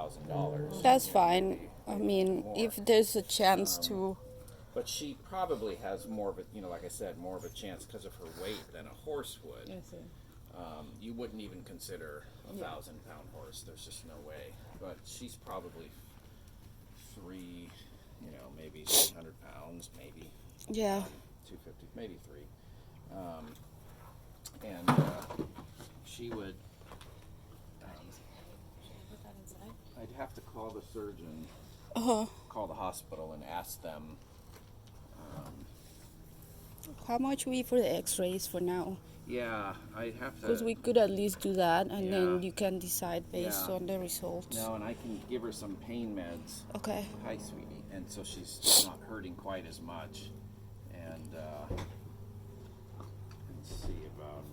$1,000. That's fine. I mean, More. if there's a chance to. But she probably has more of a, like I said, more of a chance because of her weight than a horse would. I see. You wouldn't even consider a 1,000-pound horse. There's just no way. But she's probably three, maybe 300 pounds, maybe. Yeah. 250, maybe three. And she would. I'd have to call the surgeon, call the hospital, and ask them. How much we for the X-rays for now? Yeah, I'd have to. Because we could at least do that, and then Yeah. you can decide based Yeah. on the results. No, and I can give her some pain meds. Okay. Hi, sweetie. And so she's not hurting quite as much. And let's see about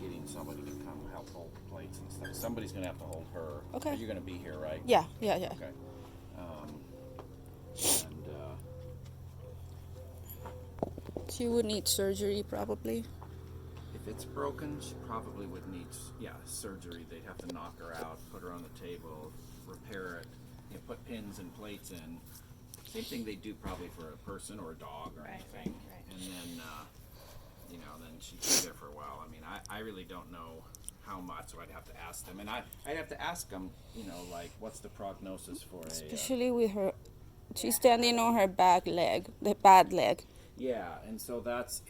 getting somebody to come help hold the plates and stuff. Somebody's going to have to hold her. Okay. You're going to be here, right? Yeah. Okay. And She would need surgery probably. if it's broken, she probably would need, surgery. They'd have to knock her out, put her on the table, repair it, put pins and plates in. Same thing they do probably for a person or a dog or anything. Right. And then, then she'd be there for a while. I mean, I really don't know how much, so I'd have to ask them. And I'd have to ask them, like, what's the prognosis for Especially with her, she's standing on her back leg, the bad leg. Yeah, and so that's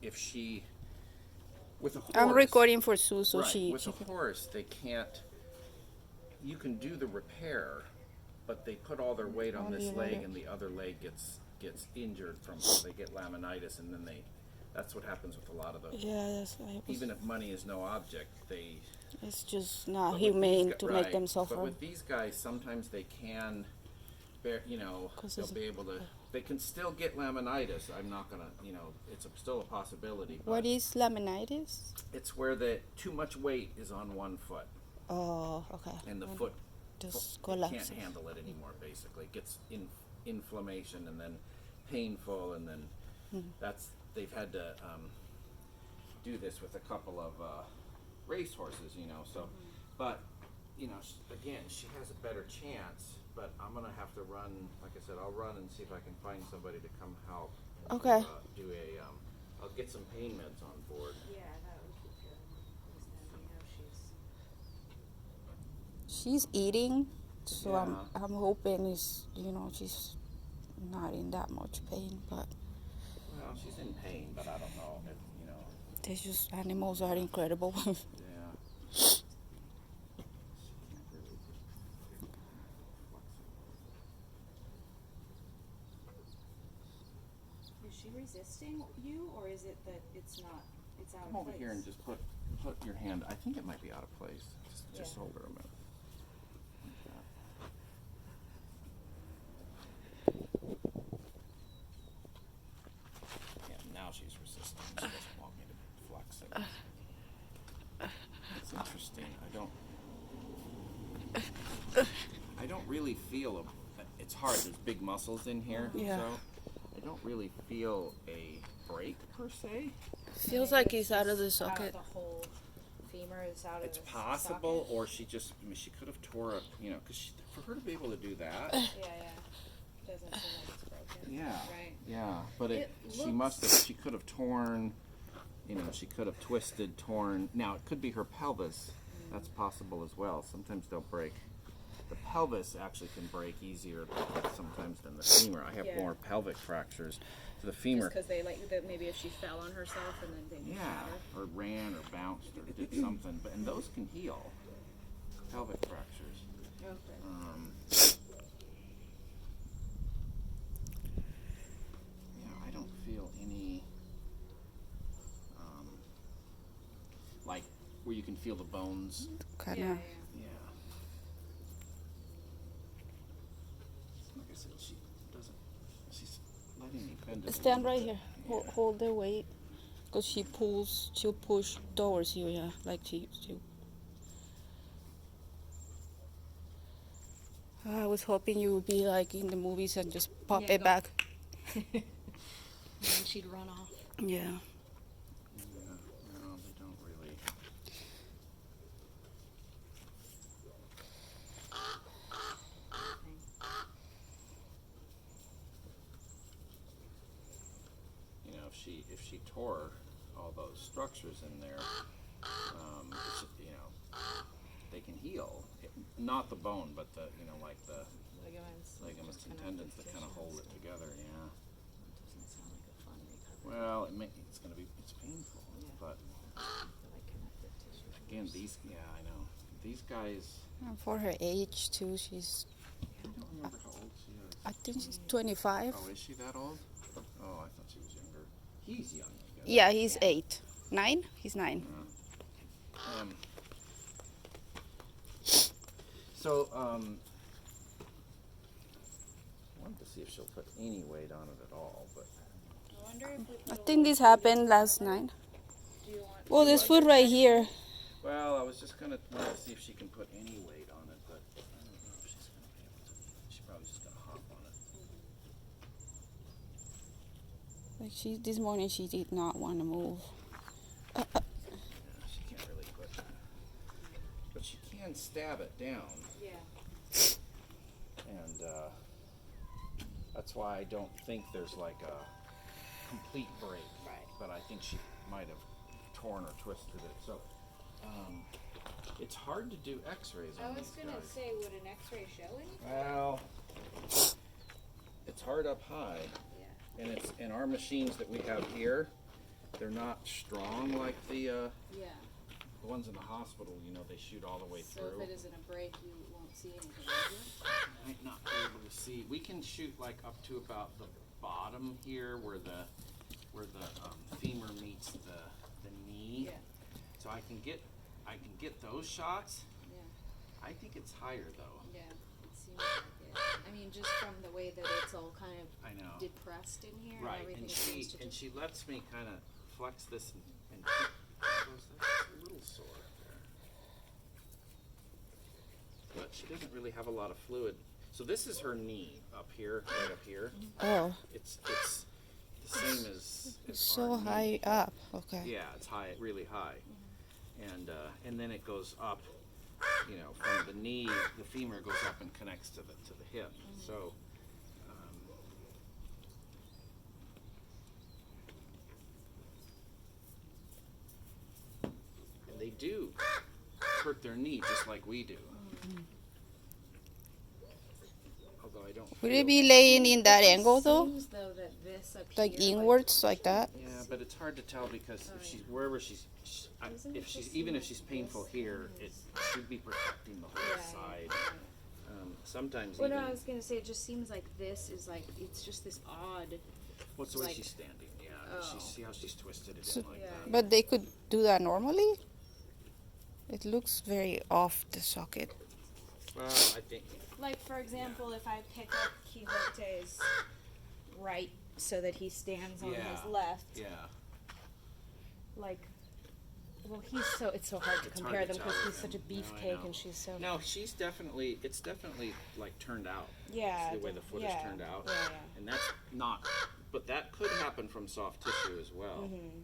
if she, with a horse. I'm recording for Sue, so right, with she a horse, they can't. You can do the repair, but they put all their weight on this leg, and the other leg gets injured from. They get laminitis, and then that's what happens with a lot of the. Yeah, Even if money is no object, they. It's just not but with humane these to gu- make right, them suffer. But with these guys, sometimes they can. They'll be able to. They can still get laminitis. I'm not gonna. It's still a possibility. But What is laminitis? it's where too much weight is on one foot, Oh, okay. and the foot Just it collapses. can't handle it anymore. Basically, it gets inflammation and then painful, and then they've had to do this with a couple of race horses. So, but again, she has a better chance. But I'm gonna have to run. Like I said, I'll run and see if I can find somebody to come help. Okay. Do I'll get some pain meds on board. Yeah, that would be good. She's eating, so Yeah. I'm hoping she's not in that much pain, but Well, she's in pain, but I don't know if there's just animals are incredible. Yeah. Is she resisting you, or is it that it's not? It's out Come of over place? here and just put your hand. I think it might be out of place. Just Yeah. hold her a minute. Yeah, now she's resisting. She doesn't want me to flex it. It's interesting. I don't really feel it's hard. There's big muscles in here, Yeah. so I don't really feel a break per se. Feels like he's out of the Out socket. the whole femur is out It's of the possible, socket. or she could have tore a, because for her to be able to do that. Yeah. Doesn't seem like it's broken. Yeah. Right. Yeah, but It she must have. She could have torn. She could have twisted, torn. Now it could be her pelvis. That's possible as well. Sometimes they'll break. The pelvis actually can break easier sometimes than the femur. I have Yeah. more pelvic fractures. So the femur. Just because they maybe if she fell on herself and then didn't Yeah, shatter. or ran or bounced or did something, and those can heal. Pelvic fractures. Okay. I don't feel any, like where you can feel the bones. Kind Yeah. of. Yeah. Like I said, she's letting me bend it. a Stand little right bit. here. Yeah. Hold the weight, because she'll push towards you. Yeah, like she. I was hoping you would be like in the movies and just pop Yeah, it go. back. And then she'd run off. Yeah. Yeah, no, they don't really. she tore all those structures in there, you know, they can heal. Not the bone, but the, you know, like the ligaments and tendons that kind of hold it together. Yeah. Doesn't sound like a fun recovery. Well, it's painful, but Like connective tissue. again, I know these guys. And for her age too, she's, I don't remember how old she is. I think she's 25. Oh, is she that old? Oh, I thought she was younger. He's young, I guess. Yeah, he's 8. 9? He's 9. So, I wanted to see if she'll put any weight on it at all, but I wonder if we I think this happened last night. do you want Oh, there's food right here. well, I was just gonna want to see if she can put any weight on it, but I don't know if she's gonna be able to. She's probably just gonna hop on it. Like this morning she did not want to move. Yeah, she can't really but she can stab it down. Yeah. And that's why I don't think there's like a complete break. Right. But I think she might have torn or twisted it. So it's hard to do X-rays I on was these gonna guys. say, would an X-ray show anything? Well, it's hard up high, Yeah. and and our machines that we have here, they're not strong like the Yeah. ones in the hospital. You know, they shoot all the way So through. if it isn't a break, you won't see anything. Will you? Might not be able to see. We can shoot like up to about the bottom here, where the femur meets the knee. Yeah. So I can get those shots. Yeah. I think it's higher though. Yeah. It seems like it. I mean, just from the way that it's all kind of I know. depressed in here, Right, and everything and seems to just. she lets me kind of flex this and keep. That's a little sore there. But she doesn't really have a lot of fluid. So this is her knee up here, right up here. Oh, It's the same as so our knee. high up. Okay. Yeah, it's high, really high, and then it goes up. You know, from the knee, the femur goes up and connects to the hip. So. And they do hurt their knee just like we do. Although I don't. Would feel- it be laying in that angle though? Seems though that this up Like here, inwards, like that? Yeah, but it's hard to tell because Oh, if she's yeah. wherever Isn't if it she's just even if like she's painful this here, thing it is- should be protecting the whole Yeah, side. yeah. Sometimes Well, even. no, I was gonna say it just seems like this is like it's just this odd. What's the way like- she's standing? Yeah, Oh. see how she's twisted it So- in like Yeah. that. But they could do that normally? It looks very off the socket. Well, I think. Like for example, if I pick up Quixote's right so that he stands on his Yeah. left, Yeah. like, well, it's so hard to It's compare hard to them because tell he's with such a him. No, I beefcake know. and she's so. No, it's definitely like turned out. Yeah. The way the foot yeah, is turned out. Yeah. And that's not, but that could happen from soft tissue as well. Mm-hmm.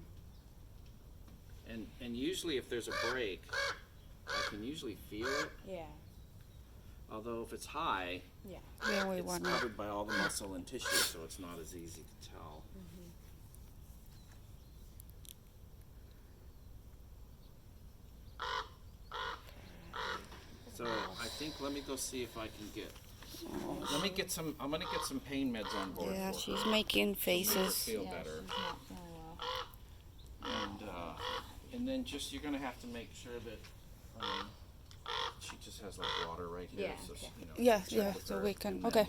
And usually if there's a break, I can usually feel it. Yeah. Although if it's high, Yeah. Then we it's want covered by all the muscle and tissue, so it's not as easy to tell. So I think let me go see if I can get. Let me get some. I'm gonna get some pain meds on board. Yeah, for she's her. making Make her faces. feel Yeah, better. she's not feeling well. And then just you're gonna have to make sure that she just has like water right here. Yeah, So okay. you know, Yeah, check yeah, with so her. we can, And then, okay.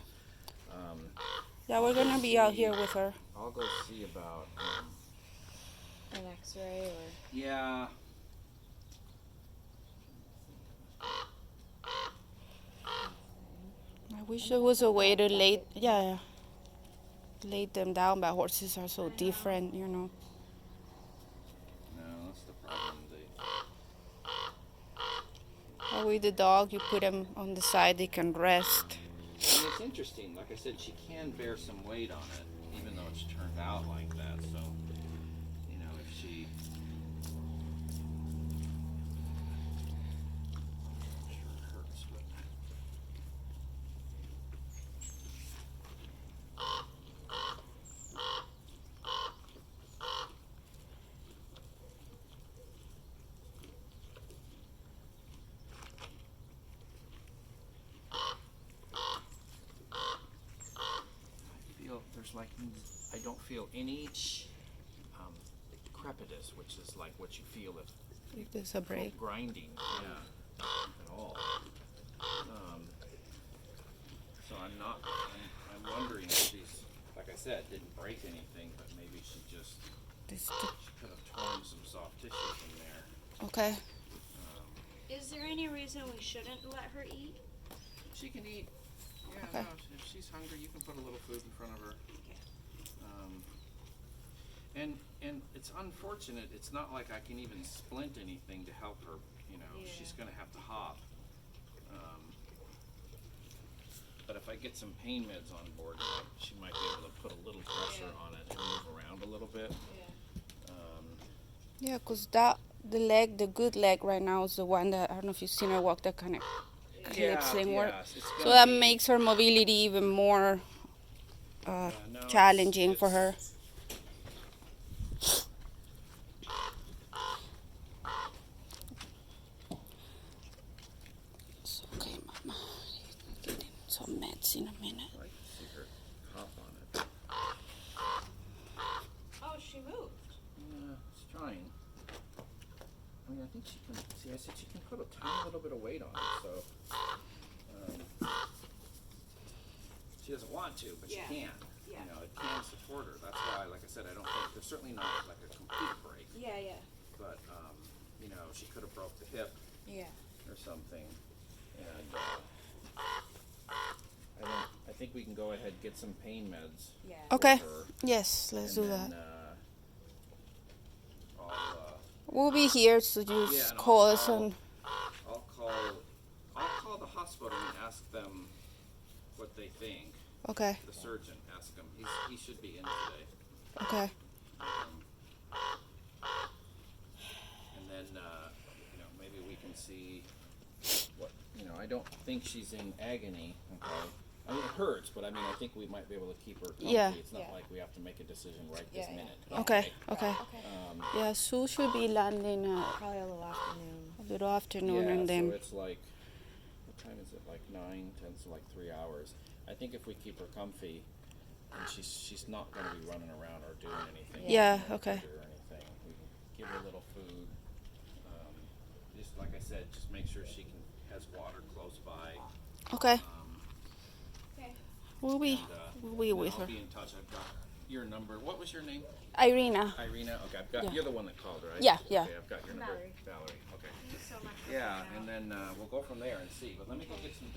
Yeah, we're gonna be out here with her. I'll go see about. An X-ray or. Yeah. I wish there was a way to lay them down, but horses are so different, you know. No, that's the problem. Or with the dog, you put them on the side, they can rest. And it's interesting. Like I said, she can bear some weight on it, even though it's turned out like that. So, you know, if she. Sure it hurts, but. like I don't feel any crepitus, which is like what you feel if If there's a break. grinding, yeah, at all. So I'm wondering if she's, like I said, didn't break anything, but maybe she just This she could have torn some soft tissue from there. okay. Is there any reason we shouldn't let her eat? She can eat. Yeah, Okay. no, if she's hungry, you can put a little food in front of her. Okay. And it's unfortunate. It's not like I can even splint anything to help her. You know, Yeah. she's gonna have to hop. But if I get some pain meds on board, she might be able to put a little pressure on it and move around a little bit. Yeah, cause the good leg right now is the one that I don't know if you've seen her walk, that kind of clips inward. it's So gonna that be- makes her mobility even more no, challenging for her. It's okay, Mama. Getting some meds in a minute. I'd like to see her hop on it. Oh, she moved. Yeah, it's trying. I mean, I think she can. See, I said she can put a tiny little bit of weight on it, so she doesn't want to, but Yeah. she can. Yeah. You know, it can support her. That's why, like I said, I don't think there's certainly not like a complete break, Yeah, yeah. but you know, she could have broke the hip Yeah. or something, and I think we can go ahead and get some pain meds. Yeah. Okay. For her, Yes, let's do and that. then, We'll be here, so yeah, just and call us and I'll call the hospital and ask them what they think. okay, The surgeon, ask him. He should be in today. okay, And then you know, maybe we can see what, you know, I don't think she's in agony. Okay. I mean, it hurts, but I mean, I think we might be able to keep her comfy. Yeah. It's not Yeah. like we have to make a decision right Yeah, this yeah. minute. okay, okay. Okay. Yeah, Sue should be landing Probably a little afternoon. a little afternoon, Yeah, and then so it's like, what time is it? Like 9, 10, so like 3 hours. I think if we keep her comfy, and she's not going to be running around or doing anything. Yeah, you know, okay. Or anything. We can give her a little food. Just like I said, just make sure she has water close by. okay, Okay. we'll be And, we'll be and with I'll her. be in touch. I've got your number. What was your name? Irina. Irina. Okay, I've got. Yeah. You're the one that called, right? Yeah, yeah. Okay, I've got your number. Valerie. Valerie. Okay. Thank you so much. for Yeah, coming out. and then we'll go from there and see. But let me go get some.